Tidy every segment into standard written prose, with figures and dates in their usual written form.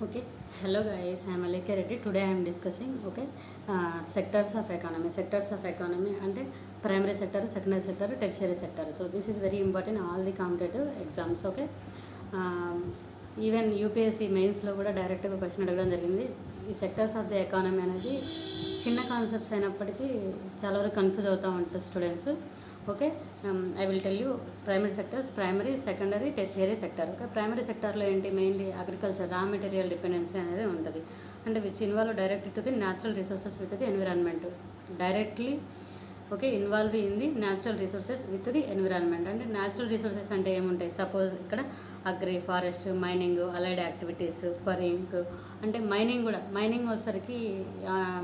Okay, hello guys, I am Alekya Reddy. Today I am discussing sectors of economy. Sectors of economy and primary sector, secondary sector, tertiary sector. So this is very important in all the competitive exams. Okay, even UPSC మెయిన్స్లో కూడా డైరెక్ట్గా question అడగడం జరిగింది. ఈ sectors of the economy అనేది చిన్న concepts అయినప్పటికీ చాలా వరకు కన్ఫ్యూజ్ అవుతూ ఉంటారు students. Okay, I will tell you primary sectors, primary, secondary, tertiary sector. Okay, primary సెక్టర్లో ఏంటి, mainly agriculture, raw material dependency అనేది ఉంటుంది. అంటే which involve direct to the natural resources with the environment. Directly okay involve in the natural resources with the environment. అంటే natural resources అంటే ఏముంటాయి, suppose ఇక్కడ agri, forest, mining, allied activities, quarrying. అంటే mining కూడా, mining వచ్చేసరికి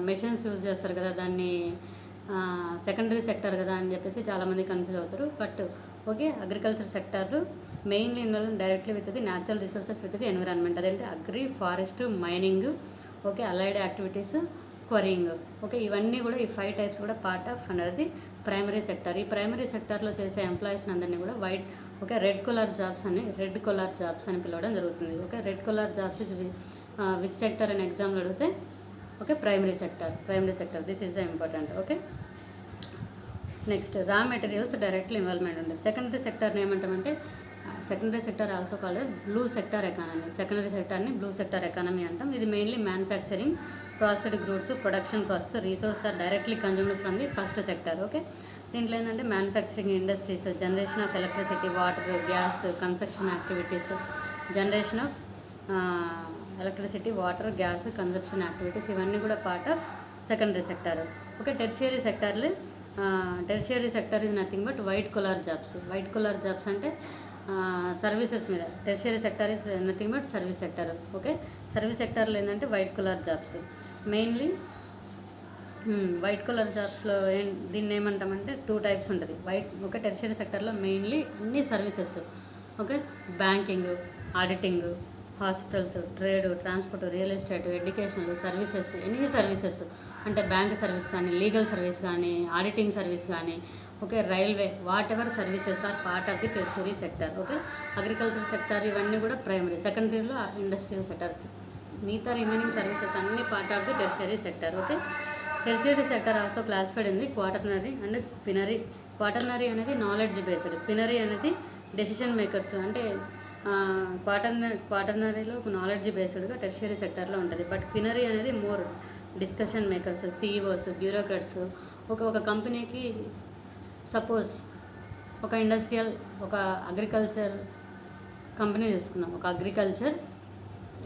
machines use చేస్తారు కదా, దాన్ని సెకండరీ సెక్టర్ కదా అని చెప్పేసి చాలామంది కన్ఫ్యూజ్ అవుతారు. But okay, agriculture sector mainly involve directly with the natural resources with the environment. అదేంటి agri, forest, mining, okay allied activities, quarrying. Okay, ఇవన్నీ కూడా ఈ 5 టైప్స్ కూడా పార్ట్ ఆఫ్ అనేది ప్రైమరీ సెక్టర్. ఈ ప్రైమరీ సెక్టర్లో చేసే ఎంప్లాయీస్ని అందరినీ కూడా రెడ్ కలర్ జాబ్స్ అని పిలవడం జరుగుతుంది. Okay, red colour jobs is which sector అని ఎగ్జామ్లో అడిగితే okay primary sector this is the important. Okay, next raw materials directly involvement ఉంటుంది. సెకండరీ సెక్టర్ని ఏమంటామంటే, secondary sector also called blue sector economy. Secondary సెక్టర్ని బ్లూ సెక్టర్ ఎకానమీ అంటాం. ఇది mainly manufacturing, processed goods, production process, resource are directly consumed from the first sector. Okay, దీంట్లో ఏంటంటే manufacturing industries, generation of electricity, water, gas, construction activities, generation of electricity, water, gas, consumption activities, ఇవన్నీ కూడా part of secondary sector. Okay, tertiary sector is nothing but white colour jobs అంటే services మీద. Tertiary sector is nothing but service sector. Okay, service సెక్టర్లో ఏంటంటే white colour jobs mainly. White colour జాబ్స్లో దీన్ని ఏమంటామంటే 2 types ఉంటుంది. ఓకే, టెర్షియరీ సెక్టర్లో mainly అన్ని services. Okay, banking, auditing, hospitals, trade, transport, real estate, educational services, any services అంటే bank service కానీ, లీగల్ సర్వీస్ కానీ, ఆడిటింగ్ సర్వీస్ కానీ, okay railway, whatever services are part of the tertiary sector. Okay, agriculture sector ఇవన్నీ కూడా primary. సెకండరీలో industrial sector, మిగతా remaining services అన్ని part of the tertiary sector. Okay, tertiary sector also classified in the quaternary and quinary. Quaternary అనేది knowledge based, quinary అనేది decision makers. అంటే క్వాటర్నరీలో knowledge బేస్డ్గా tertiary సెక్టర్లో ఉంటుంది. బట్ క్వినరీ అనేది more discussion makers, CEOs, bureaucrats. ఒక కంపెనీకి suppose ఒక ఇండస్ట్రియల్, ఒక అగ్రికల్చర్ కంపెనీ తీసుకున్నాం, ఒక అగ్రికల్చర్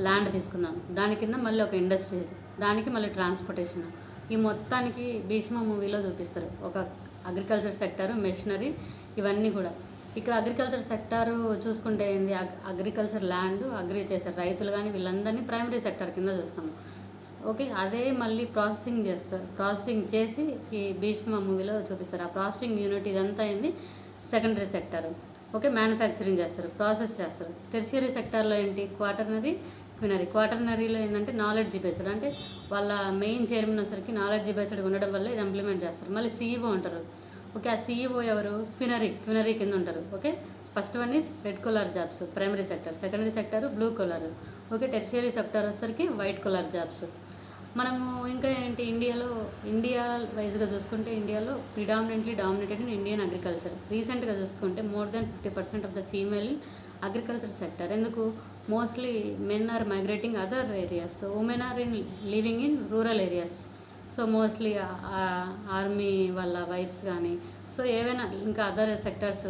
ల్యాండ్ తీసుకున్నాం, దాని కింద మళ్ళీ ఒక ఇండస్ట్రీ, దానికి మళ్ళీ ట్రాన్స్పోర్టేషన్. ఈ మొత్తానికి భీష్మ మూవీలో చూపిస్తారు. ఒక అగ్రికల్చర్ సెక్టర్, మెషినరీ, ఇవన్నీ కూడా. ఇక్కడ అగ్రికల్చర్ సెక్టారు చూసుకుంటే ఏంది, అగ్రికల్చర్ ల్యాండ్ అగ్రి చేశారు రైతులు కానీ, వీళ్ళందరినీ ప్రైమరీ సెక్టర్ కింద చూస్తాము. ఓకే, అదే మళ్ళీ ప్రాసెసింగ్ చేసి ఈ భీష్మ మూవీలో చూపిస్తారు. ఆ ప్రాసెసింగ్ యూనిట్ ఇదంతా అయింది సెకండరీ సెక్టర్. ఓకే, మ్యానుఫ్యాక్చరింగ్ చేస్తారు, ప్రాసెస్ చేస్తారు. టెర్షియరీ సెక్టార్లో ఏంటి, క్వాటర్నరీ, క్వినరీ. క్వాటర్నరీలో ఏంటంటే నాలెడ్జ్ బేస్డ్, అంటే వాళ్ళ మెయిన్ చైర్మన్ వచ్చరికి నాలెడ్జ్ బేస్డ్ ఉండడం వల్ల ఇది ఇంప్లిమెంట్ చేస్తారు. మళ్ళీ సిఇఓ ఉంటారు. ఓకే, ఆ సిఇఓ ఎవరు, క్వినరీ కింద ఉంటారు. Okay, first one is red colour jobs primary sector, secondary sector blue colour. Okay, tertiary sector వచ్చేసరికి వైట్ కలర్ జాబ్స్. మనము ఇంకా ఏంటి, ఇండియా వైజ్గా చూసుకుంటే ఇండియాలో predominantly dominated in Indian agriculture. రీసెంట్గా చూసుకుంటే more than 50% of the female in agriculture sector. ఎందుకు, mostly men are migrating other areas, women are living in rural areas. So mostly army వాళ్ళ వైఫ్స్ కానీ, సో ఏవైనా ఇంకా అదర్ సెక్టర్స్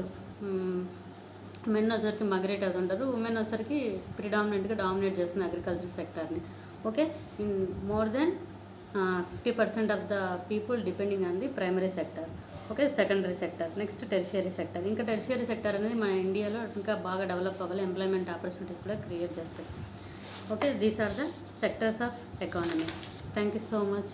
మెన్ వచ్చరికి migrate అవుతుంటారు, women వచ్చరికి ప్రిడామినెంట్గా డామినేట్ చేస్తుంది అగ్రికల్చర్ సెక్టర్ని. Okay, in more than 50% of the people depending on the primary sector. Okay, secondary sector. Next tertiary sector. ఇంకా టెర్షియరీ సెక్టర్ అనేది మన ఇండియాలో ఇంకా బాగా డెవలప్ అవ్వాలి, ఎంప్లాయ్మెంట్ ఆపర్చునిటీస్ కూడా క్రియేట్ చేస్తాయి. Okay, these are the sectors of economy. Thank you so much.